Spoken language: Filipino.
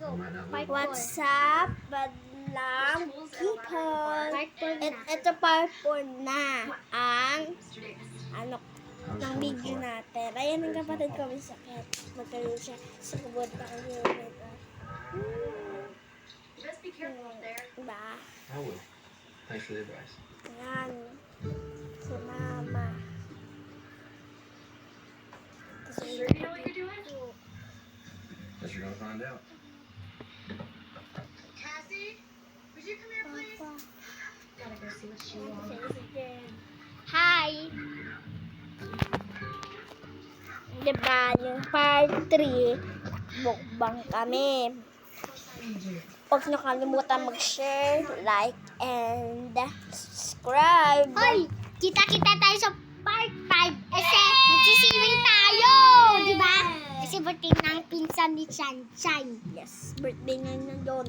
What's up, badlang people? Ito part 4 na ang ng video natin. Ayan ang kapatid ko, may sakit. Magkaroon siya sa kubod pa kasi ito. Diba? I will. Thanks for the advice. Ayan. Si mama. Sure you know what you're doing? Guess you're gonna find out. Cassie, would you come here, please? Gotta go see what she wants. Hi! Diba, yung part 3, mukbang kami. Huwag nyo kalimutan mag-share, like, and subscribe. Hoy! Kita-kita tayo sa part 5 kasi magsisiwing tayo! Diba? Kasi birthday ng pinsan ni Sunshine. Yes, birthday niya na yun.